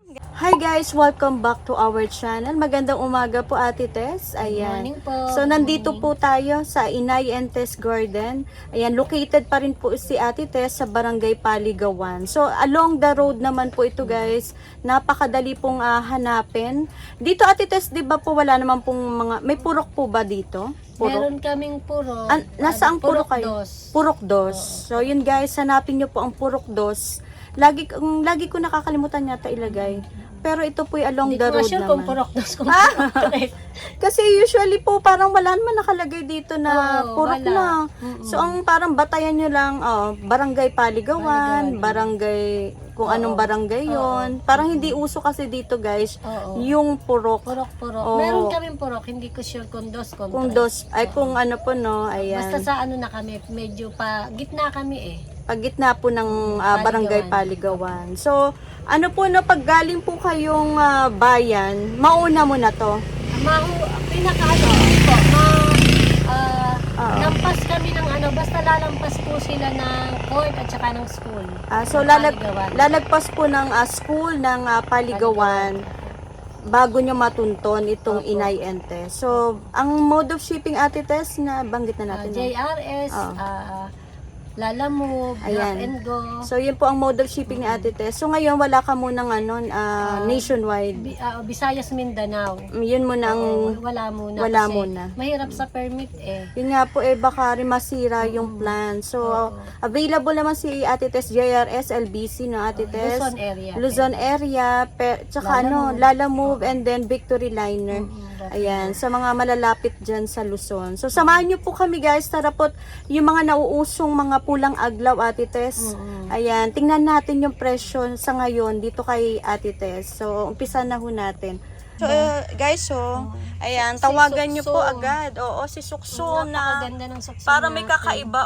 Hi guys! Welcome back to our channel. Magandang umaga po Ate Tess. Ayan. Morning po. So nandito po tayo sa Inay and Tess Garden. Ayan, located pa rin po si Ate Tess sa Barangay Paligawan. So along the road naman po ito guys. Napakadali pong hanapin. Dito Ate Tess, di ba po wala naman pong mga, may purok po ba dito? Purok? Meron kaming purok. Nasaan purok kayo? Dos. Purok dos. So yun guys, hanapin nyo po ang purok dos. Lagi ko nakakalimutan yata ilagay. Pero ito po along the road Hindi ko kung naman. purok dos kung purok tres. Kasi usually po parang wala naman nakalagay dito na Oo, purok wala. na. So ang parang batayan nyo lang, Barangay Paligawan, barangay, kung anong barangay yon. Parang hindi uso kasi dito guys, Oo. yung purok. Purok. Oo. Meron kaming purok, hindi ko sure kung dos kung Kung tres. dos, ay kung ano po no, ayan. Basta sa ano na kami, medyo pa gitna kami eh. Paggitna po ng Barangay Paligawan. So, ano po no, pag galing po kayong bayan, mauna mo na to. Pinaka ano po, lampas kami ng ano, basta lalampas po sila ng court at saka ng school. So, Paligawan. lalagpas po ng school ng Paligawan bago nyo matunton itong Opo. Inay and Tess. So, ang mode of shipping Ate Tess na banggit na natin. no? JRS, Lala Move, Grab Ayan. and Go. So, yun po ang mode of shipping ni Ate Tess. So, ngayon wala ka munang nationwide. Visayas, Mindanao. Yun mo nang Wala muna. wala kasi muna. Mahirap sa permit eh. Yun nga po baka rin masira yung plan. So, available naman si Ate Tess JRS, LBC, no Ate Tess? Luzon area. Luzon area, tsaka Lala Move, and then Victory Liner. Ayan, sa mga malalapit dyan sa Luzon. So, samahan nyo po kami guys, tara po yung mga nauusong mga pulang aglaw Ate Tess. Ayan, tingnan natin yung presyo sa ngayon dito kay Ate Tess. So, umpisa na ho natin. So, guys, ayan, tawagan nyo po Suksum. agad. Oo, si Suksum na Napakaganda ng suksum para may natin. kakaiba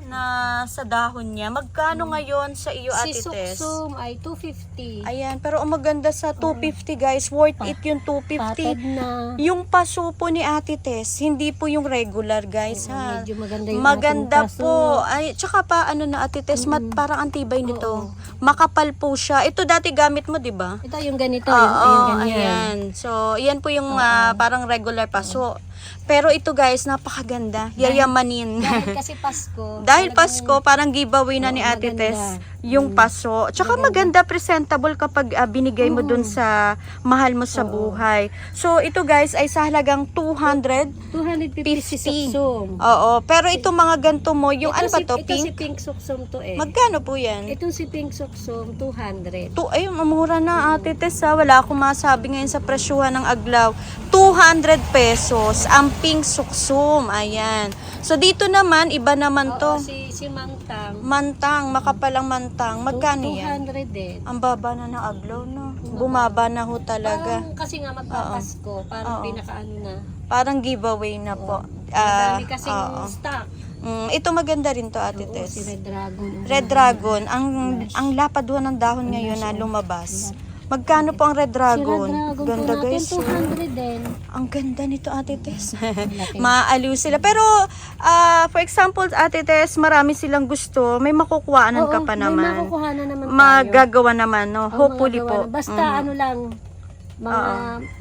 na sa dahon niya. Magkano ngayon sa iyo Ate Si Tess? suksum ay 250. Ayan, pero ang maganda sa 250 guys, worth it yung 250. Patad na. Yung paso po ni Ate Tess, hindi po yung regular guys ha. Medyo maganda yung Maganda ating paso. po. Ay, tsaka pa ano na Ate Tess, parang antibay nito. Makapal po siya. Ito dati gamit mo, 'di ba? Ito yung ganito, Oo, yung ganyan. ayan. So, yan po yung parang regular paso. Pero ito guys, napakaganda. Yayamanin. Dahil kasi Pasko. Dahil talagang- Pasko, parang giveaway na ni Ate maganda. Tess yung paso. Tsaka maganda, presentable kapag binigay mo dun sa mahal mo sa buhay. So, ito guys ay sa halagang 250 si suksum. Oo, pero itong mga ganito mo, yung ano ba to, Ito si pink? pink suksum to eh. Magkano po yan? Itong si pink suksum, 200. Ay, mamura na Ate Tess ha. Wala akong masabi ngayon sa presyuhan ng aglaw. 200 pesos ang pink suksum. Ayan. So dito naman, iba naman to. Oo, si mantang. Mantang, makapalang mantang. Magkano yan? 200 din. Ang baba na ng aglaw, no? Bumaba na ho talaga. Parang kasi nga magpapasko, parang pinakaano na. Parang giveaway na po. Madami kasing oo. stock. Ito maganda rin to Ate Oo, Tess. si Red Dragon. Red Dragon, ang lapad ho ng dahon ngayon na lumabas. Magkano po ang Red Si Dragon? Red Dragon Ganda po natin, guys. 200 din. Ang ganda nito Ate Tess. Laki. Maaliw sila. Pero, for example, Ate Tess, marami silang gusto. May makukuhaanan ka pa May naman. makukuha na naman tayo. Magagawa naman, no? Oo, Hopefully magagawa po. na. Basta ano lang,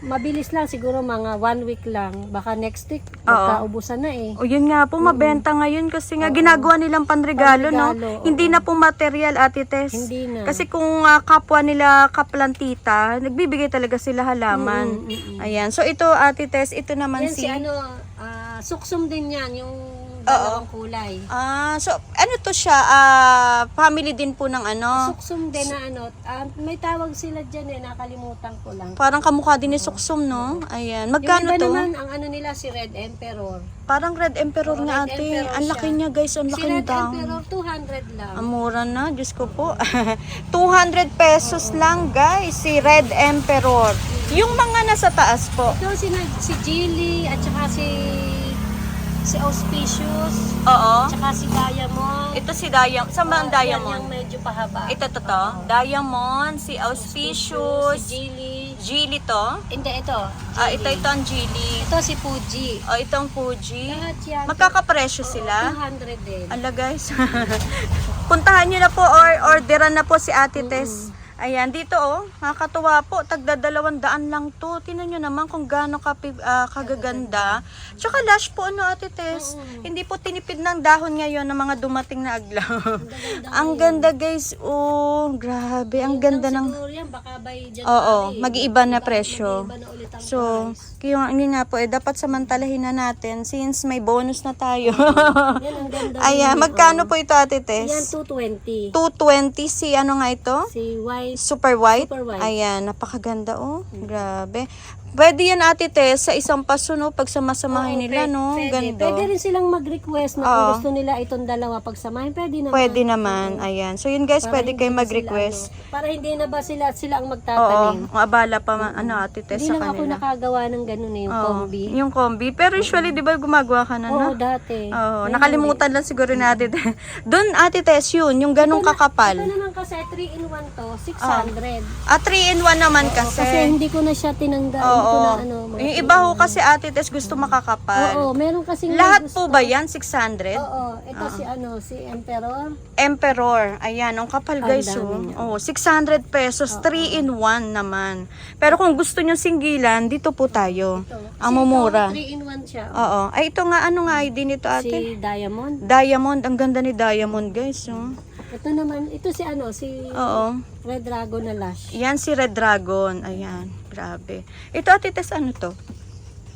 mabilis lang siguro mga 1 week lang. Baka next week, magkaubusan na eh. O yun nga po, mabenta ngayon kasi nga ginagawa nilang panregalo, no? Panregalo, oo. Hindi na po material, Ate Tess. Hindi na. Kasi kung kapwa nila kaplantita, nagbibigay talaga sila halaman. Ayan. So ito, Ate Tess, ito naman Yan si ano, suksum din yan, yung dalawang kulay. So ano to siya? Family din po ng ano? Suksum din na ano, may tawag sila dyan eh, nakalimutan ko lang. Parang kamukha din ni Suksum, no? Ayan. Yung Magkano iba to? naman, ang ano nila si Red Emperor. Parang Red Emperor Oo, nga Red ate. Emperor Ang laki siya. niya guys, ang Si laki Red daw. Emperor, 200 lang. Mura na, Diyos ko po. 200 pesos lang guys, si Red Emperor. Yung mga nasa taas po. Ito si Jilly at saka si Auspicious, Oo. at saka si Diamond. Ito si Diamond. Saan ba ang Yan Diamond? yung medyo pahaba. Ito to. Diamond, si Si Auspicious, Jilly. Geely to. Hindi, ito. Ito ang Geely. Ito si Fuji. Ito ang Fuji. Lahat yan. Magkakapresyo Oo, sila. 200 din. Ala guys. Puntahan nyo na po or orderan na po si Ate Tess. Ayan, dito oh, nakakatuwa po, tagda 200 lang to. Tingnan nyo naman kung gaano kagaganda. Tsaka lash po ano Ate Tess, hindi po tinipid ng dahon ngayon ng mga dumating na aglaw. Ang ganda guys, oh, grabe, ang ganda ng... Siguro yan, baka by January. Oo, mag-iiba na presyo. Mag-iiba na ulit ang So, price. kaya yun nga po, dapat samantalahin na natin since may bonus na tayo. Yan, ang ganda. Ayan, magkano po ito Ate Yan, Tess? 220. 220 si ano nga ito? Si white. Super white? Super white. Ayan, napakaganda oh. Grabe. Pwede yan Ate Tess sa isang paso no, pag samasamahin nila no. Ganda. Pwede rin silang mag-request na kung gusto nila itong dalawa pagsamahin. Pwede naman. Pwede naman. Ayan. So yun guys, pwede kayo mag-request. Para hindi na ba sila ang Oo, magtatanim. abala pa ano Ate Tess Hindi sa lang ako kanila. nakagawa ng ganun eh, yung Oo, combi. yung combi. Pero usually, di ba gumagawa ka na Oo, no? dati. Oo, nakalimutan lang siguro na Ate Tess. Doon Ate Tess yun, yung ganong Ito kakapal. naman kasi 3-in-1 to, 600. 3-in-1 naman Kasi kasi. hindi ko na siya tinanggal. Oo. Hindi ko na ano. Yung iba ho kasi Ate Tess gusto makakapal. Oo, meron kasing Lahat gusto. po ba yan? 600? Oo, ito si Emperor. Emperor. Ayan, ang kapal guys. dami niya. Oh, 600 pesos, 3-in-1 naman. Pero kung gusto nyo singgilan, dito po tayo. Ang mumura. 3-in-1 siya. Oo. Ay, ito nga, ano nga ID nito ate? Si Diamond. Diamond. Ang ganda ni Diamond guys. Oh. Ito naman, ito si Oo. Red Dragon na lash. Yan si Red Dragon. Ayan. Grabe. Ito ate Tess, ano to?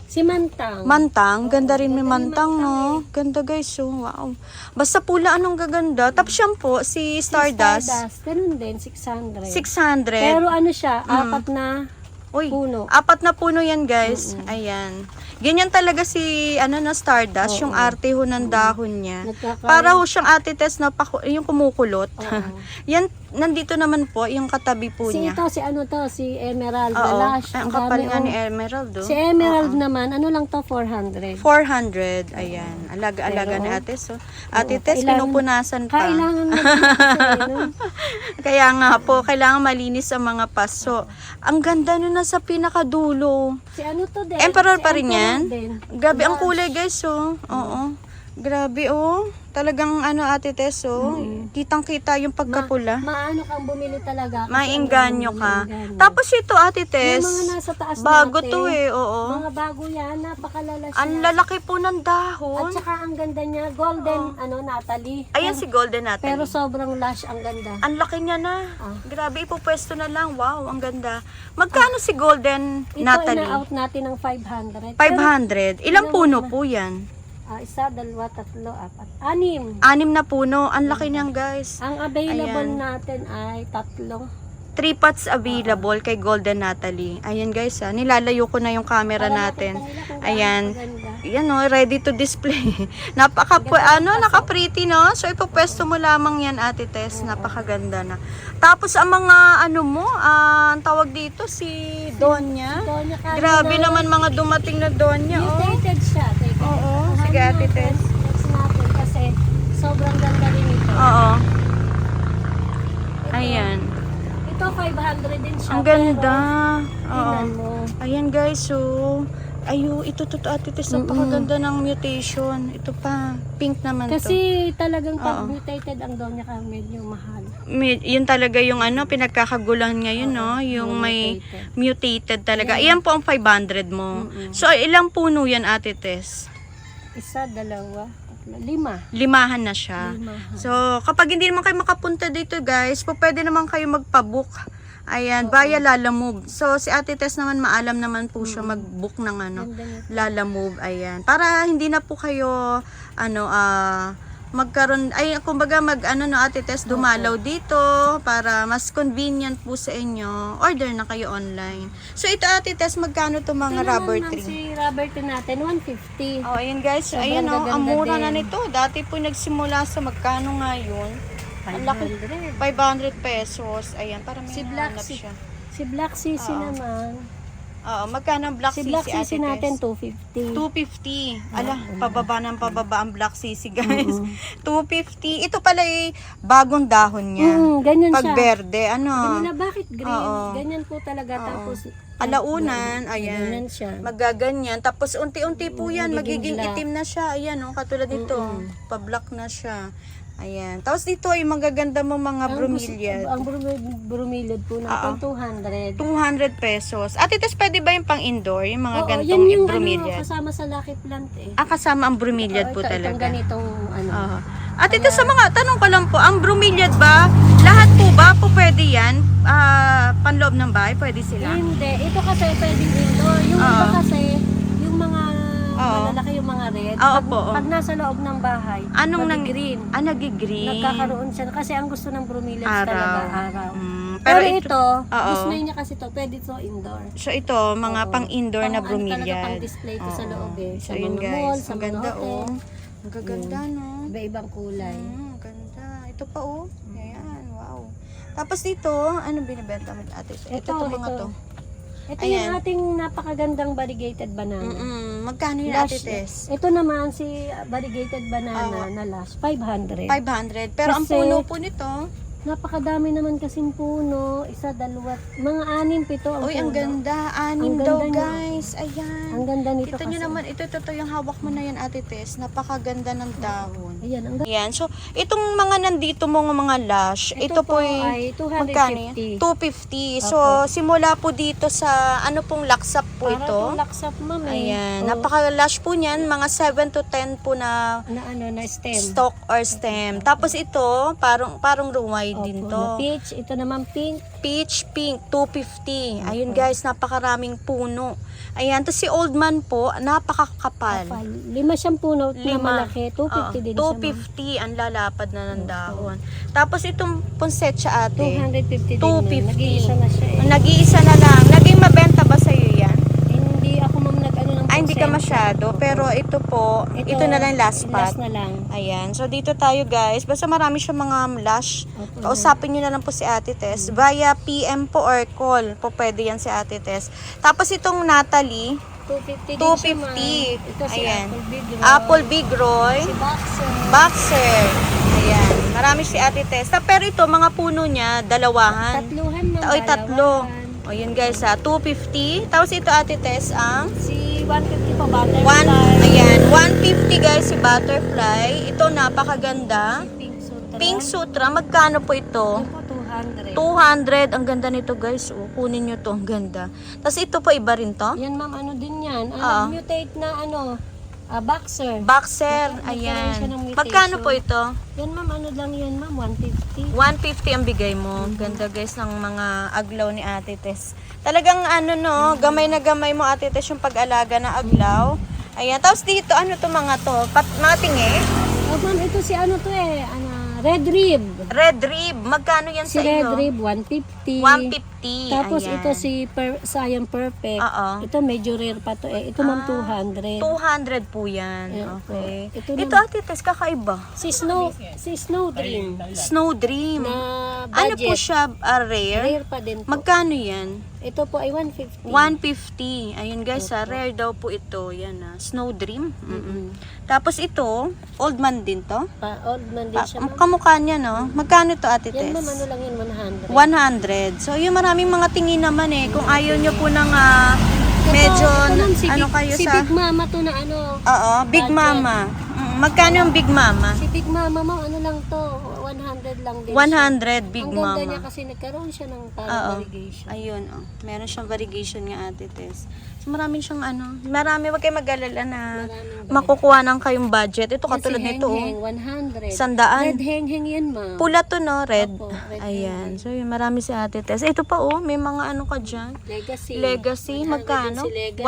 Si Mantang. Mantang. Ganda rin may mantang, no? Ganda guys. Oh. Wow. Basta pula, anong gaganda. Tapos yan po, si Stardust. Ganun din, 600. 600. Pero ano siya, apat na Uy, puno. 4 na puno yan guys. Ayan. Ganyan talaga si Stardust, yung arte ho ng dahon niya. Para ho siyang Ate Tess na yung kumukulot. Yan, nandito naman po, yung katabi po Si niya. ito, si Emerald na Oo, lash. ang Ang kapal dami, nga oh. ni Emerald. Oh. Si Emerald naman, ano lang to, 400. 400, ayan. Alaga-alaga ni Ate Tess. Oh. Ate Tess, kailangan- pinupunasan pa. Kailangan mo kasi, no? Kaya nga po, kailangan malinis ang mga paso. Ang ganda nun na sa pinakadulo. Si ano to din? Emperor Si pa rin Emperor yan? din. Grabe ang kulay guys, oh. Oo. Grabe, oh. Talagang Ate Tess, oh. Kitang-kita yung pagkapula. Maano kang bumili talaga. kasi Maingganyo ano, ka. maingganyo. Tapos ito, Ate Tess. Yung mga nasa taas Bago natin, to eh, oo. Mga bago yan, napakalala siya. Ang lalaki po ng At dahon. saka ang ganda niya, golden, Natalie. Ayan si Golden natin. Pero sobrang lush, ang ganda. Ang laki niya na. Ah. Grabe, ipupwesto na lang. Wow, ang ganda. Magkano si Golden Ito Natalie? ina-out natin ng 500. 500. Ilang puno po yan? Isa, dalawa, tatlo, apat, 6. 6 na puno. Ang laki niyan guys. Ang available Ayan. natin ay 3. 3 pots available kay Golden Natalie. Ayan guys, nilalayo ko na yung camera natin. Ayan. Yan oh, ready to display. Naka-pretty no? So ipopwesto mo lamang yan Ate Tess. Napakaganda na. Tapos ang mga ang tawag dito si Donya. Grabe naman mga dumating na Donya oh. Mutated siya. Oo, sige Ate Tess. Next natin kasi sobrang ganda rin ito. Oo. Ayan. Ito 500 din siya. Ang ganda. Pero, Oo. tingnan mo. Ayan guys, so ito Ate Tess, napakaganda ng mutation. Ito pa, pink naman to. Kasi talagang pag mutated ang daw niya medyo mahal. Yun talaga yung pinagkakagulan ngayon, no? Yung may mutated talaga. Iyan po ang 500 mo. So, ilang puno yan, Ate Tess? Isa, dalawa, tatlo, 5. 5 na siya. 5. So, kapag hindi naman kayo makapunta dito, guys, pwede naman kayo magpabook. Ayan, via Lala Move. So, si Ate Tess naman, maalam naman po siya mag-book ng Ganda nito. Lala Move. Ayan. Para hindi na po kayo, magkaroon, kumbaga Ate Tess, dumalaw dito para mas convenient po sa inyo. Order na kayo online. So, ito Ate Tess, magkano to mga rubber tree? Si rubber tree natin, 150. Oh, ayun guys. Sobrang Ayan ang gaganda mura na din. nito. Dati po nagsimula sa magkano nga yun? Ang laki. 500 pesos. Ayan, para may Si Black hanap Sea. siya. Si Black Sissy naman. Oo, magkano ang Black Si Sissy, Black Ate Sissy natin, Tess? 250. 250. Ala, pababa ng pababa ang Black Sissy, guys. 250. Ito pala bagong dahon niya. Ganyan Pag siya. berde, Ganyan na, bakit green? Oo. Ganyan po talaga. Tapos, Alaunan, ayan. ganyan siya. Magaganyan. Tapos unti-unti po yan, magiging Magiging black. itim na siya. Ayan, katulad nito. Pa-black na siya. Ayan. Tapos dito ay magaganda mo mga bromeliad. Ang bromeliad po natin, 200. 200 pesos. Ate Tess, pwede ba yung pang indoor? Yung mga Oo, gantong yan yung bromeliad? kasama sa Lucky Plant eh. Kasama ang bromeliad po Itong talaga. ganitong ano. Oo. Ate Tess, sa mga tanong ko lang po, ang bromeliad ba, lahat po ba po pwede yan? Panloob ng bahay, pwede sila? Hindi. Ito kasi pwedeng indoor. Yung iba kasi, yung mga malalaki yung mga red. Pag nasa loob ng bahay, green. Nag-green. Nagkakaroon siya. Kasi ang gusto ng bromeliads talaga, araw. Pero Pero ito, oo. display niya kasi to, pwede to indoor. So ito, mga pang-indoor na Talaga bromeliad. pang display to sa loob eh. So Sa yun mga guys, mall, sa ang mga ganda hotel. Ang gaganda no. Iba-ibang kulay. Ganda. Ito pa Ayan, wow. Tapos dito, ano binibenta mo ate? Ito mga to. Ito Ayan. yung ating napakagandang variegated banana. Magkano yung ate Tess? Ito naman si variegated banana na last 500. 500. Pero ang Kasi- puno po nito, Napakadami naman kasing puno, isa, dalawa, mga 6, 7 ang uy, ang puno. ganda. 6 Ang daw ganda niya. guys. Ayan. Ang ganda nito Kita kasi. nyo naman, ito yung hawak mo na yan ate Tess. Napakaganda ng dahon. Ayan, ang ganda. Ayan. So, itong mga nandito mga lash, ito po ay magkano 250. yan? 250. So, simula po dito sa, ano pong laksap po Para ito. itong laksap, ma'am eh. Ayan. Oh, Napaka-lash po niyan. Mga 7 to 10 po na na stem. stalk or stem. Tapos ito, parang ruway din Opo, to. na peach. Ito naman pink. Peach pink, 250. Ayun guys, napakaraming puno. Ayan. Tapos si Old Man po, napakakapal. 5 siyang puno na malaki. 250 din siya, ma'am. 250 ang lalapad na ng dahon. Tapos itong ponsetsa ate, 250 din. 250. Nag-iisa na siya eh. Nag-iisa na lang. Naging mabenta ba sa'yo yan? Hindi ako ma'am nag-ano ng Ay, hindi ka percent. masyado. Pero ito po, ito na lang last spot. Last na lang. Ayan. So, dito tayo guys. Basta marami siya mga lash. Opo. Kausapin nyo na lang po si Ate Tess. Via PM po or call po pwede yan si Ate Tess. Tapos itong Natalie, 250 din 250. siya, ma'am. Ito si Ayan. Apple Big Roy. Apple Big Roy. Si Boxer. Boxer. Ayan. Marami si Ate Tess. Pero ito, mga puno niya, dalawahan. Tatluhan ma'am. Oy, tatlo. dalawahan. O, yun guys ha. 250. Tapos ito Ate Tess ang Si 150 pa butterfly. Ayan. 150 guys si Butterfly. Ito napakaganda. Si Pink Sutra. Pink Sutra. Magkano po ito? Ito po 200. 200. Ang ganda nito guys. O, kunin nyo to. Ang ganda. Tapos ito po iba rin to. Yan ma'am, ano din yan? Oo. Mutate na boxer. Boxer. Nagkaroon siya Ayan. ng mutation. Magkano po ito? Yan ma'am, ano lang yan ma'am, 150. 150 ang bigay mo. Ganda guys ng mga aglaw ni Ate Tess. Talagang ano no, gamay na gamay mo Ate Tess yung pag-alaga ng aglaw. Ayan. Tapos dito, ano to mga to? Mga tingi? Oh ma'am, ito si ano to red rib. Red rib. Magkano yan Si sa red iyo? rib, 150. 150. Tapos Ayan. ito si Siam Perfect. Oo. Ito medyo rare pa to eh. Ito ma'am 200. 200 po yan. Ayan po. Okay. Ito Ito naman. Ate Tess, kakaiba. Si Snow Dream Snow Dream. na Ano po budget. siya? Rare? Rare pa din po. Magkano yan? Ito po ay 150. 150. Ayun guys, rare daw po ito. Yan Snow Dream. Tapos ito, Old Man din to. Old man din siya ma'am. Kamukha niya no. Magkano to Ate Yan Tess? ma'am, ano lang yan, 100. 100. So yung maraming mga tingin naman eh. Kung ayaw nyo po ng medyo ito, ma'am, si ano Big, kayo si sa... Big Mama to na ano. Oo, Big budget. Mama. Magkano yung Big Mama? Si Big Mama ma'am, ano lang to, 100 lang din. 100 Big Ang ganda Mama. niya kasi nagkaroon siya ng Oo. parang variegation. Ayun, meron siyang variegation nga Ate Tess. So maraming siyang marami, wag kayo mag-alala na Maraming makukuha ng kayong budget. Ito Yan katulad si nito Heng-Heng, 100. 100. Red heng-heng yan ma'am. Pula to no, red. Opo, red Ayan. So yun, marami si Ate Tess. Ito pa may mga ano ka dyan. Legacy. Legacy, 100 magkano? din si Legacy.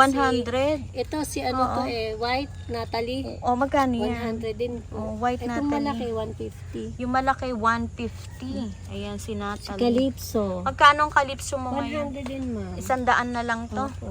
100. Ito si ano to white Natalie. Magkano yan? 100 din po. White Itong Natalie. malaki 150. Yung malaki, 150. Ayan, si Natalie. Calypso. Magkano ang calypso mo ngayon? 100 din ma'am. 100 na lang to. Opo.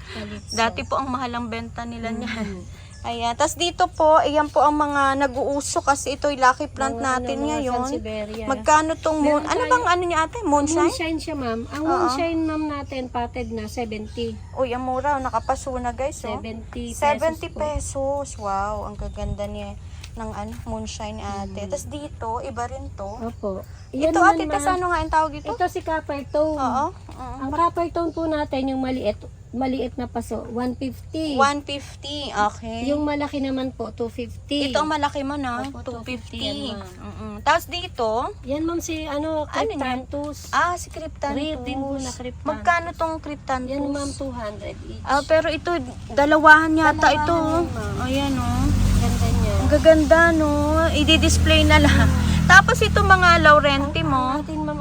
Calypso. Dati po ang mahalang benta nila niyan. Ayan. Tapos dito po, ayan po ang mga nag-uuso kasi ito'y lucky plant natin mga ngayon. Sansevieria. Magkano tong moon? Ano bang ano niya ate? Moonshine? Moonshine siya ma'am. Ang moonshine ma'am natin potted na 70. Uy, ang mura. Nakapaso na guys. 70 pesos 70 po. pesos. Wow, ang gaganda niya ng moonshine ate. Tapos dito, iba rin to. Opo. Ito naman, ate, tas ma'am. ano nga yung tawag ito? Ito si copper tone. Oo. Ang copper tone po natin yung maliit, maliit na paso, 150. 150, okay. Yung malaki naman po, 250. Ito ang malaki mo, no? Opo, 250. 250 yan, ma'am. Tapos dito, Yan ma'am si Cryptanthus. si Cryptanthus. Rare din po na Cryptanthus. Magkano tong Cryptanthus? Yan ma'am, 200 each. Pero ito, dalawahan yata ito. Dalawahan yan, ma'am. Ayan, oh. Ganda niya. Ang gaganda, no? I-display na lang. Tapos ito mga Laurenti mo. Atin ma'am,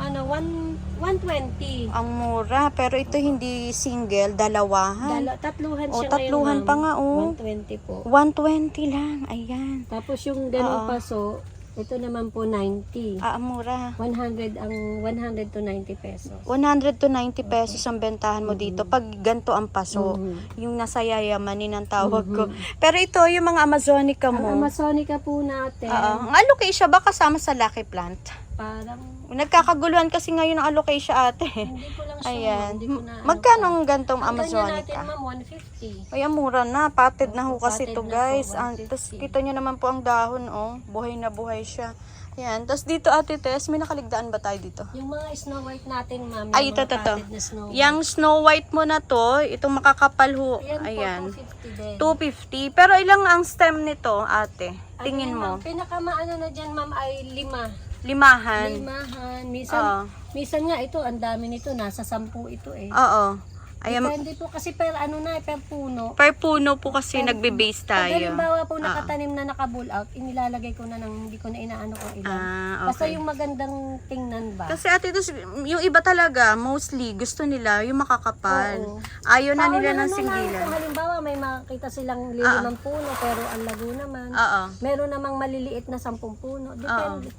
120. Ang mura, pero ito hindi single, dalawahan. Tatluhan siya Tatluhan ngayon, pa ma'am. nga, oh. 120 po. 120 lang, ayan. Tapos yung ganong paso, ito naman po 90. Ang mura. 100 to 90 pesos. 100 to 90 pesos ang bentahan mo dito pag ganto ang paso. Yung nasa yayamanin ang tawag ko. Pero ito, yung mga Amazonica Ang mo. Amazonica po natin, Ang alocasia ba kasama sa Lucky Plant? parang Nagkakaguluhan kasi ngayon ang alocasia ate. hindi ko lang siya, Ayan. hindi ko na Magkano ang gantong Ang ganyan natin Amazonica? ma'am, 150. Ay, ang mura na. Patid na ho kasi Patid to na guys. po, 150. Tapos kita nyo naman po ang dahon, oh. Buhay na buhay siya. Ayan. Tapos dito ate Tess, may nakaligdaan ba tayo dito? Yung mga Snow White natin ma'am, Ay, yung ito, mga ito. patid na Snow White. Yung Snow White mo na to, itong makakapal ho. Ayan Ayan. po, 250 din. 250. Pero ilang ang stem nito, ate? Tingin Ano yan, mo. ma'am, pinakamaano na dyan ma'am ay 5. Limahan. Limahan. Oo. Minsan nga ito, ang dami nito, nasa 10 ito eh. Oo. Ayan. Depende po kasi per puno. Per puno po kasi nagbe-base Pag tayo. halimbawa po nakatanim na naka-bull out, inilalagay ko na hindi ko na inaano kung ilan. Basta Okay. yung magandang tingnan ba. Kasi ate, yung iba talaga, mostly, gusto nila yung makakapal. Oo. Ayaw na nila ng Paunahan na lang singgilan. kung halimbawa may makita silang lilimang puno pero ang lago naman. Oo. Meron namang maliliit na 10 puno. Depende.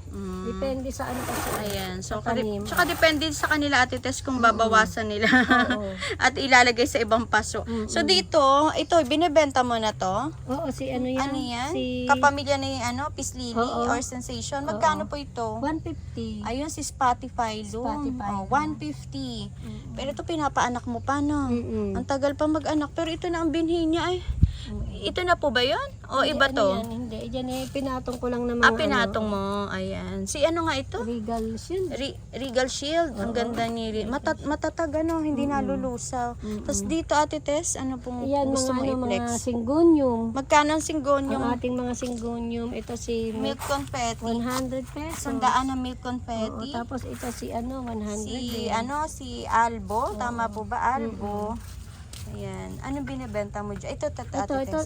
Depende sa ano kasi. Ayan. So, tanim. tsaka depende sa kanila ate Tess kung babawasan nila. Oo. At ilalagay sa ibang paso. So, dito, ito, binibenta mo na to? Oo, si ano yan? Ano yan? Si Kapamilya ni Pislili Oo. or Sensation. Magkano po ito? 150. Ayun, si Spotify Loom. Spotify Oh, Loom. 150. Pero ito, pinapaanak mo pa, no? Mm-mm. Ang tagal pa mag-anak. Pero ito na ang binhi niya, ay. Ito na po ba yun? O Hindi, iba ano to? yan? Hindi, dyan eh, pinatong ko lang ng mga Pinatong mo. Ayan. Si ano nga ito? Regal Shield. Regal Shield. Ang ganda ni matatag ano, hindi nalulusaw. Tapos dito ate Tess, ano pong Ayan, gusto mo mga i-flex? singgonium. Magkano ang singgonium? Ang ating mga singgonium, ito si Milk confetti. 100 pesos. Sandaan na milk Oo, confetti. tapos ito si 100 Si din. si Albo, tama po ba Albo? Ayan. Anong binebenta mo dyan? Ito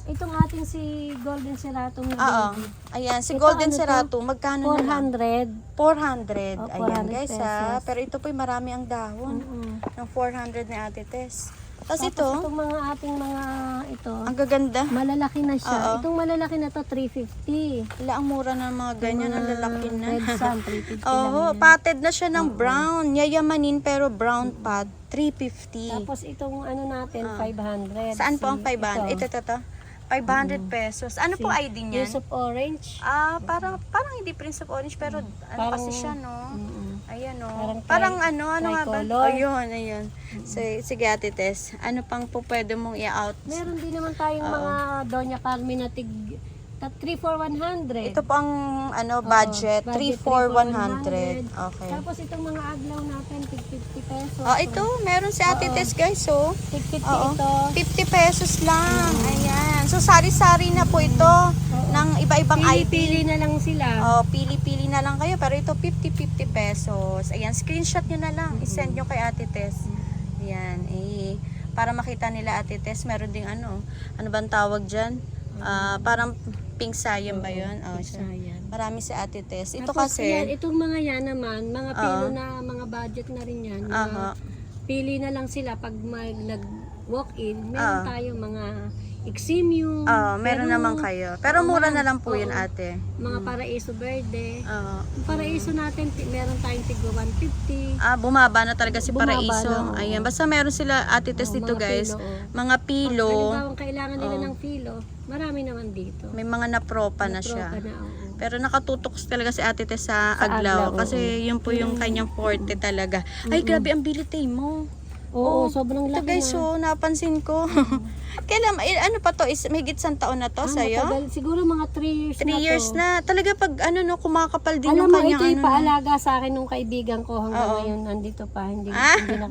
Itong ating si Golden Seratum na Oo. baby. Ayan, si Ito, Golden ano to? Serato, magkano na lang? 400. 400. Oh, Ayan 400 guys ha. pesos. Pero ito po'y marami ang dahon. Ng 400 ni Ate Tess. Tapos ito, Itong mga ating mga ito, ang gaganda. malalaki na siya. Oo. Itong malalaki na to 350. Wala, ang mura na ng mga ganyan. Ang lalaki na. Red Sun 350 lang Oo, yan. patted na siya ng brown. Yayamanin pero brown pot. 350. Tapos itong ano natin 500. Saan po ang 500? Ito. Ito. 500 pesos. Ano po ID niyan? Piece of orange. Parang hindi Prince of Orange pero ano Parang- kasi siya, no? Ayan, no? Parang ano nga ba? tricolor. Ayun. Sige, Ate Tess. Ano pang po pwede mong i-out? Meron din naman tayong mga Doña Carmen na 3 for 100. Ito po ang budget. 3 for 100. 100. Okay. Tapos itong mga aglaw natin, 50 pesos. Ito, meron si Ate Tess, guys, so. 50 Oo. ito. 50 pesos lang. Ayan. So, sari-sari na po ito ng iba-ibang Pili-pili ID. na lang sila. Pili-pili na lang kayo. Pero ito, 50 pesos. Ayan, screenshot nyo na lang. I-send nyo kay Ate Tess. Ayan, para makita nila Ate Tess, meron ding ano bang tawag dyan? Parang pink sayang ba yun? Sayang. Marami si Ate Tess. Ito Tapos yan, kasi, itong mga yan naman, mga pilo na mga budget na rin yan. Mga pili na lang sila pag nag-walk-in. Meron tayo mga Eximium. meron naman kayo. Pero mura na lang po yun, Ate. Mga Paraiso Verde. Oo. Yung Paraiso natin, meron tayong tigwa 150. Bumaba na talaga si Bumaba Paraiso. na, oo. Ayan, basta meron sila Ate Tess dito, mga guys. pilo, Mga pilo. Halimbawa, kailangan nila ng pilo. Marami naman dito. May mga napropa na siya. Tropa na, oo. Pero nakatutok talaga si Ate Tess sa Sa aglaw. aglaw, Kasi yun po yung kanyang forte talaga. Ay, grabe ang bilitay mo. Oo, sobrang Ito laki guys, na. so napansin ko. Kailan, ano pa to? Is, may isang taon na to sa'yo? Matagal. Siguro mga 3 years 3 na years to. na. Talaga pag ano no, kumakapal din Alam yung mo, kanyang ito yung ano. paalaga sa akin nung kaibigan ko hanggang Oo. ngayon nandito pa. Hindi Ah. na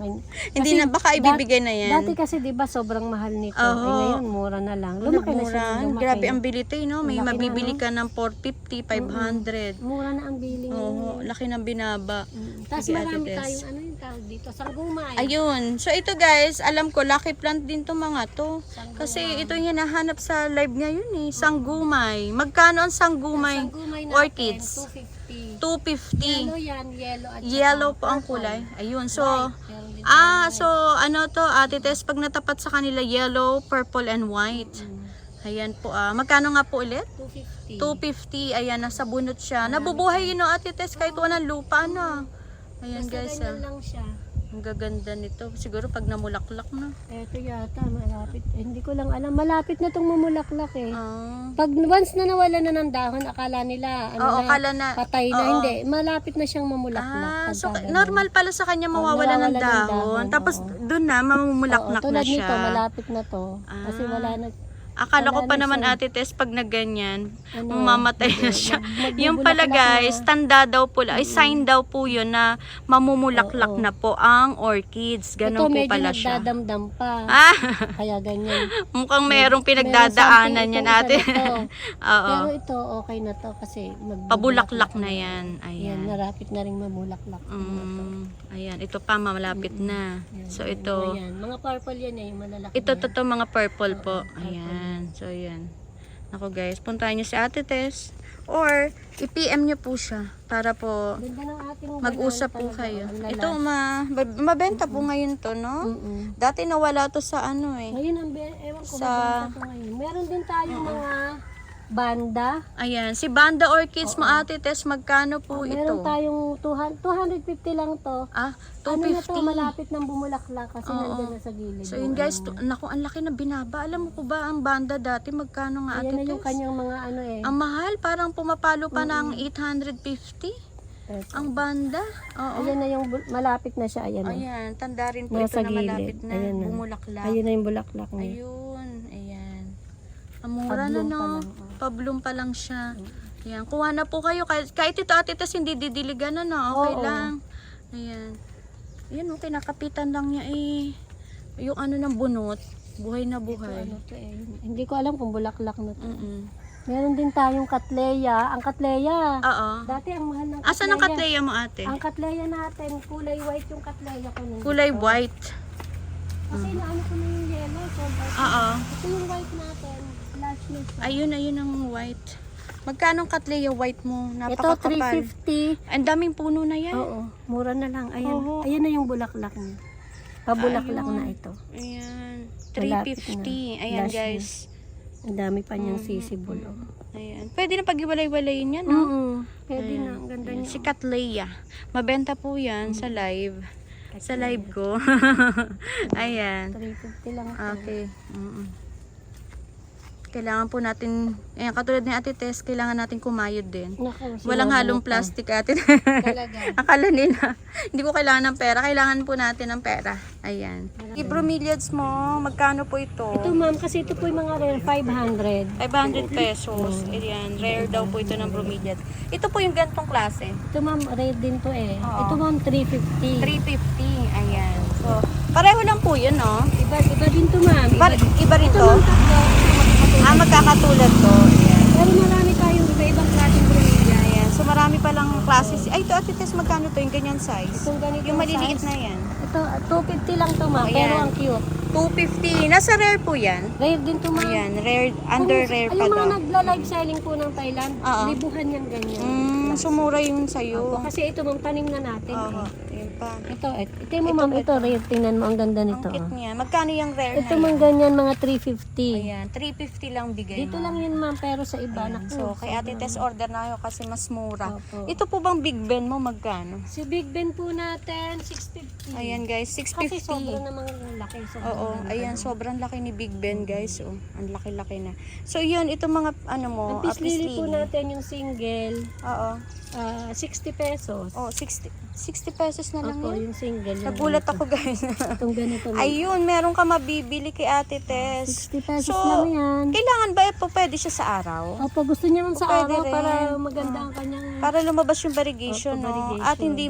Hindi na, baka ibibigay na yan. Dati kasi 'di ba sobrang mahal nito. Oo. Ngayon mura na lang. Lumaki na siya. Nagmura. Lumaki. Grabe ang bilito no. May Laki na, mabibili no? ka ng 450, 500. Mura na ang billing. Oo, laki ng binaba. Tapos Sige, marami Ate Tess. tayong ano yung tawag dito, sanggumay. Ayun. So ito guys, alam ko lucky plant din to mga to. Kasi ito yung hinahanap sa live ngayon eh, sanggumay. Magkano ang sanggumay? Sanggumay Orchids. 250. 250. Yellow yan, yellow at Yellow po saka ang purple. kulay. Ayun. So, Meron din so ano to, Ate Tess, pag natapat sa kanila yellow, purple and white. Ayan po. Magkano nga po ulit? 250. 250. Ayan, nasa bunot siya. Nabubuhay yun, Ate Tess, kahit walang lupa na. Ayan Basta guys. ganyan lang siya. Ang gaganda nito. Siguro pag namulaklak na. Eto yata, malapit. Hindi ko lang alam. Malapit na itong mamulaklak eh. Ah. Pag once na nawala na ng dahon, akala nila, Oo, kala na. patay na. Oo. Hindi, malapit na siyang mamulaklak. So pagka ganun. normal pala sa kanya mawawala ng nawawala ng dahon. dahon, Tapos oo. doon na mamumulaklak Oo, na tulad siya. nito, malapit na to. Kasi wala na. Akala ko wala pa na naman siya. Ate Tess pag nagganyan, Ano, mamamatay na hindi. siya. Mag- Yung pala magbubulaklak guys, na. tanda daw po, ay sign daw po yun na mamumulaklak Oo. na po ang orchids. Ganun Ito po medyo pala siya. nagdadamdam pa. Ah, Kaya ganyan. mukhang merong Meron pinagdadaanan something yan itong ate. isa na to. Oo. Pero ito, okay na to kasi Pabulaklak na yan. Yan, Ayan. narapit na rin mamulaklak. Ayan, ito pa malapit na. So ito, Ayan, mga purple yan eh, yung malalaki. ito na. totoo mga purple po. Ayan. So ayan. Ako guys, puntahan niyo si Ate Tess or i-PM niyo po siya para po Ganda ng ating mag-usap banana po talaga, kayo. ang lala. Ito mabenta po ngayon to, no? Mm-mm. Dati nawala to sa ano eh. Ngayon, ewan ko, Sa- mabenta ko ngayon. Meron din tayong mga banda. Ayan, si Banda Orchids mo Ate Tess, magkano po ito? Meron tayong 250 lang to. Ah, Ano na to, 250. malapit ng bumulaklak kasi Oo. nandyan na sa gilid. So yun guys, naku, ang laki na binaba. Alam mo po ba ang banda dati magkano nga Ayan Ate na yung Tess? kanyang mga ano eh. Ang mahal, parang pumapalo pa ng 850 Eto. ang banda. Oo. Ayan na yung malapit na siya. Ayan na. Ayan, tanda rin po ito Nasa na malapit gilid. na Ayan na. bumulaklak. Ayun na yung bulaklak niya. Ayun, ayan. Ang mura na Pablum pa no. lang, oh. Pabloom pa lang siya. Ayan, kuha na po kayo. Kahit ito Ate Tess, hindi didiligan na no. Okay Oo. lang. Ayan. Ayan, okay, nakapitan lang niya eh. Yung ano ng bunot, buhay na buhay. Ano to eh. Hindi ko alam kung bulaklak na to. Mm-mm. Meron din tayong katleya. Ang katleya. Oo. Dati ang mahal ng katleya. Asan ang katleya mo ate? Ang katleya natin, kulay white yung katleya ko nung Kulay dito. white. Kasi naano ko na yung yellow. So, Oo. ito yung white natin. Flash na siya. Ayun ang white. Magkano ang katleya white mo? Ito, Napakakapal. 350. Ang daming puno na yan. Oo, mura na lang. Ayan, Oo. ayan na yung bulaklak niya. Pabulaklak Ayun. na ito. Ayan. Malapit 350. na. Ayan Flash guys. Ang dami pa niyang sisibol. Oh. Ayan. Pwede na pag-iwalay-walayin yan, no? Pwede Ayan. na, ang ganda Ayan. niya. Si Katleya. Mabenta po yan sa live. Sa live ko. Ayan. 350 lang. Okay. Kailangan po natin, ayan, katulad ni Ate Tess, kailangan natin kumayod din. Naku, Walang sinabi halong mo pa. plastic ate. Talaga. Akala nila, hindi ko kailangan ng pera. Kailangan po natin ng pera. Ayan. Yung bromeliads mo, magkano po ito? Ito ma'am, kasi ito po yung mga rare, 500. 500 pesos. Ayan, rare daw po ito ng bromeliads. Ito po yung gantong klase. Ito ma'am, rare din to eh. Oo. Ito ma'am, 350. 350. Ayan. So, pareho lang po yun, no? Iba din to ma'am. Iba rin Ito to? ma'am, tatlo. Magkakatulad to. Ayan. Pero marami tayong iba-ibang klaseng bromeliad. Ayan. So, marami palang classes. Ay, ito Ate Tess, magkano to? Yung ganyan size? Itong ganitong Yung maliliit size. na yan. Ito, 250 lang to ma'am, Oh, pero ayan. ang cute. 250. Nasa rare po yan. Rare din to ma'am. Ayan, rare, under rare pa Yung mga daw. nagla-live selling po ng Thailand, Oo. libuhan yan ganyan. Sumura yun sa'yo. Opo, kasi ito ma'am, tanim na natin. Oo, Eh. yun pa. Ito mo ma'am, ito rare. Tingnan mo, ang ganda Ang nito. cute Oh. niya. Magkano yung rare Ito na ma'am, yan? ganyan, mga 350. Ayan, 350 lang bigay Dito mo. lang yun ma'am, pero sa iba, Ayan. naku. So, kay Ate Tess order na ako kasi mas mura. Opo. Ito po bang Big Ben mo magkano? Si Big Ben po natin, 650. Ayan guys, Kasi 650. sobrang namang laki. Oo, ayan, sobrang laki ni Big Ben guys. Oh, ang laki-laki na. So, yun, ito mga ano mo, Ang peace lily po lily. natin yung single. Oo. 60 pesos. Oh, 60 pesos na lang Opo, yan. yung single. yung Nagulat ganito. ako guys. Itong ganito. ma'am. Ayun, meron ka mabibili kay Ate Tess. 60 pesos So, lang yan. kailangan ba po pwede siya sa araw? Opo, gusto niya man sa Pwede araw rin. para maganda ang kanyang Para lumabas yung variegation, Opo, no? variegation. At hindi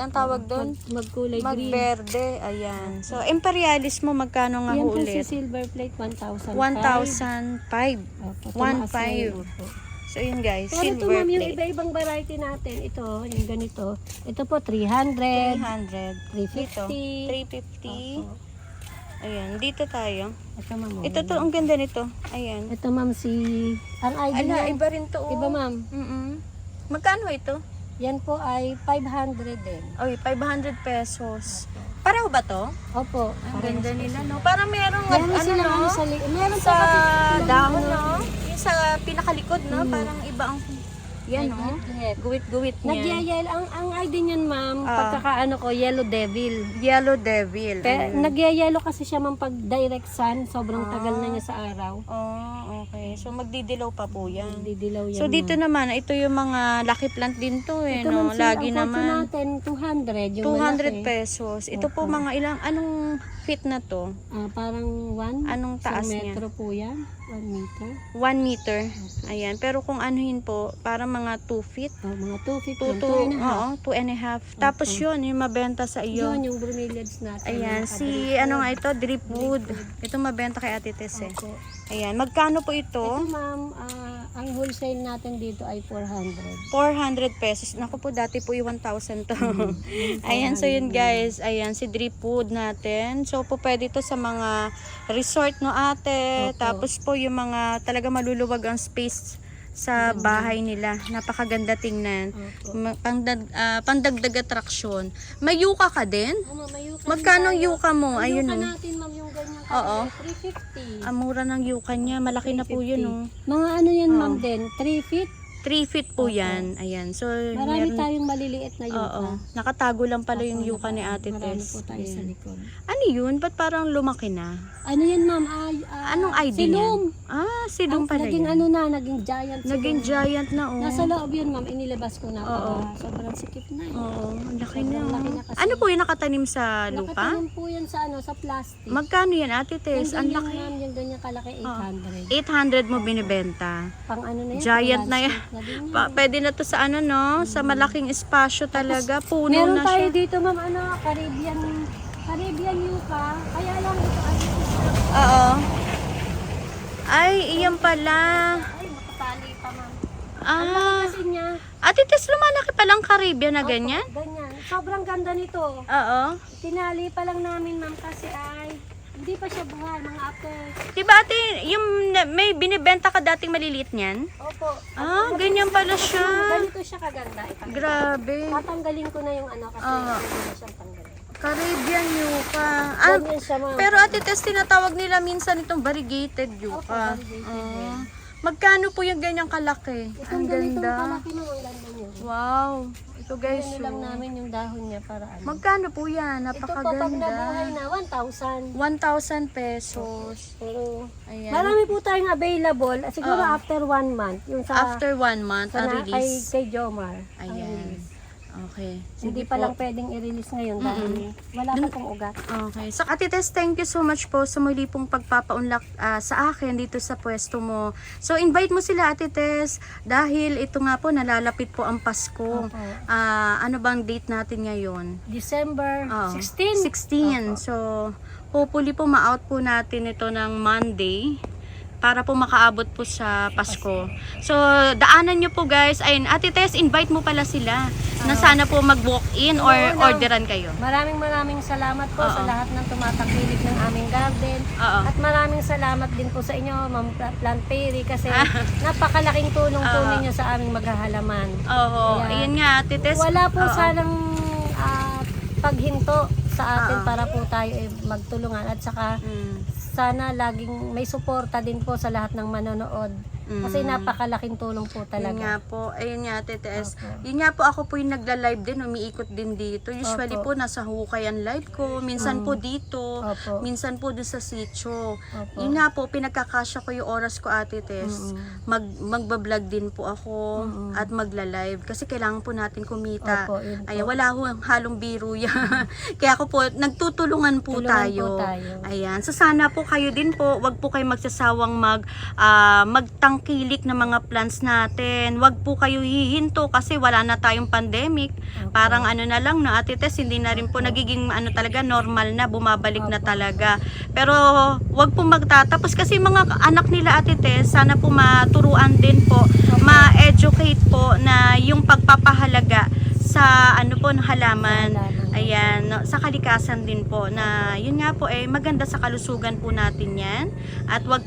ang tawag doon? magkulay green. Magberde. Ayan. So, Imperialis mo, magkano nga Yan ho po si ulit? silver plate, 1,005. 1,005. Opo, 1,500. tumaas na yun, opo. So, yun guys, Pero ito silver ma'am, yung plate. iba-ibang variety natin, ito, yung ganito. Ito po, 300, 300. Dito, 350. 350. Opo. Ayan, dito tayo. Ito ma'am. Ito to, ang ganda nito. Ayan. Ito ma'am ang ID Ala, niya. iba rin to. Oh. Iba ma'am. Magkano ito? Yan po ay 500 din. Oy, 500 pesos. Pareho ba to? Opo. Ang ganda nila, no? Parang merong, Meron silang ano sa meron sa pa kasi dahon, no? Yung sa pinakalikod, no? Parang iba ang, yan, no? Nag-hit. Guwit-guwit niya. Nagyayel ang ID niyan ma'am, Ah. pagkakaano ko Yellow Devil. Yellow Devil. Pero nagyayelo kasi siya ma'am pag direct sun, sobrang tagal na niya sa araw. Oh, okay. So, magdidilaw pa po yan. Didilaw yan. So, dito naman, ito yung mga lucky plant din to, eh, ito no? ma'am, Lagi ang naman. natin 200 yung 200 malaki. pesos. Ito po mga anong feet na to? Parang 1 Anong taas niya? metro po yan. 1 meter. 1 meter. Ayan. Pero kung anuhin po, parang mga 2 feet. Mga 2 feet. 2 and a half. Tapos yun, yung mabenta sa iyo. Yun yung bromeliads natin. Ayan, si ano nga ito, Dripwood. Ito mabenta kay Ate Tess eh. Opo. Ayan, magkano po Ito ito? ma'am, ang wholesale natin dito ay 400. 400 pesos. Naku po, dati po yung 1,000 to. Ayan, so yun guys. Ayan, si Dripwood natin. So po pwede to sa mga resort no ate. Opo. Tapos po yung mga talaga maluluwag ang space sa bahay nila. Napakaganda tingnan. Opo. Pandagdag atraksyon. May yuka ka din? Ma'am, may yuka Magkano din tayo. yuka mo? Ang Ayun yuka oh. natin ma'am yung ganyan Oo. 350. Ang mura ng yuka niya. Malaki na po yun oh. Mga ano yan ma'am din, 3 feet. 3 feet po yan. Ayan. So, Marami meron. tayong maliliit na yuka. Oo. Nakatago lang pala yung Opo, yuka ni Ate Marami Tess. po tayo sa Ayan. likod. Ano yun? Ba't parang lumaki na? Ano yan ma'am? Anong ID silum. niyan? Silum pala Naging yan. ano na, naging giant. Naging silum. giant na oh. Nasa loob yun ma'am, inilabas ko na. Oo. Sobrang sikip na eh. Oo, ang laki na. Sobrang laki Oh. na kasi. Ano po yung nakatanim sa lupa? Nakatanim po yan sa ano, sa plastic. Magkano yan Ate Tess? Ang Nandun laki. Yan, yung ganyan kalaki, 800. 800 mo binibenta. Pang ano na yan? Giant pang na yan. landscape na din yan. Pwede na to sa ano no? Sa malaking espasyo talaga. Puno Meron na tayo siya. dito ma'am, ano, Caribbean yuca. Kaya lang ito ano, Oo. Ay, iyan pala. ay, makatali pa ma'am. Ah, Kasi niya, Ate Tess, lumalaki palang Caribbean na ganyan? ganyan. Sobrang ganda nito. Oo. Tinali pa lang namin ma'am kasi ay hindi pa siya buhay, mga after. Diba ate, yung may binibenta ka dating maliliit niyan? Opo. Ganyan pala siya. Ganito siya kaganda. Grabe. Tatanggalin ko na yung ano kasi Oo. hindi na siyang tanggalin. Caribbean yuca. Ganyan siya ma'am. Pero ate Tess, tinatawag nila minsan itong variegated yuca. Opo, variegated Magkano po yung ganyang kalaki? Itong Ang ganitong ganda. kalaki mo, ang ganda niyo. Wow. Ito guys. Ano lang namin yung dahon niya para ano. Magkano po yan? Ito po pag nabuhay Napakaganda. na, 1,000. 1,000 pesos. Pero Ayan. marami po tayong available. Siguro Oo. after 1 month. Yung sa, After 1 month, sa ang kay, release. kay Jomar. ang Ayan. release. Okay. Hindi Sige pa po. lang pwedeng i-release ngayon dahil wala pa pong ugat. Okay. So, Ate Tess, thank you so much po sa muli pong pagpapaunlak sa akin dito sa pwesto mo. So, invite mo sila, Ate Tess, dahil ito nga po, nalalapit po ang Pasko. Opo. Ano bang date natin ngayon? December Oo. 16. 16. So, hopefully po ma-out po natin ito ng Monday para po makaabot po sa Pasko. So, daanan nyo po guys. Ayun, Ate Tess, invite mo pala sila na sana po mag-walk-in or Oo, orderan kayo. Maraming salamat po sa lahat ng tumatakilik ng aming garden. Oo. At maraming salamat din po sa inyo, Ma'am Plant Perry, kasi napakalaking tulong po ninyo sa aming maghahalaman. Oo. Ayan. Ayun nga, Ate Tess. Wala po Oo. sanang paghinto sa atin para po tayo magtulungan at saka Mm. sana laging may suporta din po sa lahat ng manonood Kasi napakalaking tulong po Yun talaga. nga po, ayun nga, Ate Tess. Opo. Yun nga po, ako po yung nagla-live din, umiikot din dito. Usually Opo. po, nasa Hukayan live ko, minsan po dito, Opo. minsan po dun sa sitio. Opo. Yun nga po, pinagkakasya ko yung oras ko, Ate Tess. Magbablog din po ako at magla-live kasi kailangan po natin kumita. Opo, yun po. Ay, wala ho halong biro yan. Kaya ako po, nagtutulungan po Tulungan tayo. po tayo. Ayan. So sana po kayo din po, wag po kayo magsasawang magtangkilik ng mga plans natin. Wag po kayo hihinto kasi wala na tayong pandemic. Parang ano na lang na, Ate Tess, hindi na rin po nagiging ano talaga normal na, bumabalik na talaga. Pero wag po magtatapos kasi mga anak nila, Ate Tess, sana po maturuan din po, ma-educate po na yung pagpapahalaga sa ano po ng halaman. Ayan, no, sa kalikasan din po na yun nga po maganda sa kalusugan po natin yan. At wag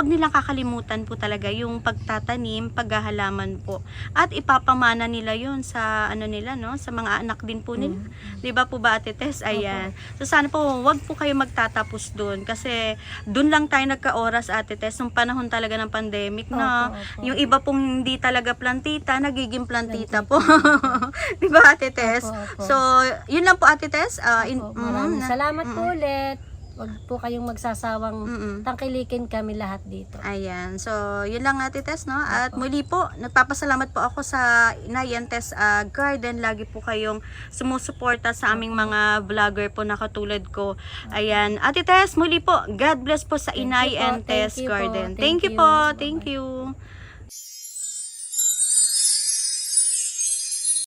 nilang kakalimutan po talaga yung pagtatanim, paghahalaman po. At ipapamana nila yun sa ano nila, no, sa mga anak din po nila. 'Di ba po ba, Ate Tess? Ayan. So sana po wag po kayo magtatapos doon kasi doon lang tayo nagka-oras, Ate Tess, nung panahon talaga ng pandemic na yung iba pong hindi talaga plantita, nagiging plantita po. 'Di ba, Ate Tess? Opo. So yun lang po, Ate Tess. Maraming salamat po ulit. Wag po kayong magsasawang Mm-mm. tangkilikin kami lahat dito. Ayan. So, yun lang, Ate Tess, no? At muli po, nagpapasalamat po ako sa Inayan Tess Garden. Lagi po kayong sumusuporta sa aming mga vlogger po na katulad ko. Ayan. Ate Tess, muli po, God bless po sa Thank you Inayan po. Tess Thank you po. Garden. Thank Thank you you. po. Bye-bye. Thank you.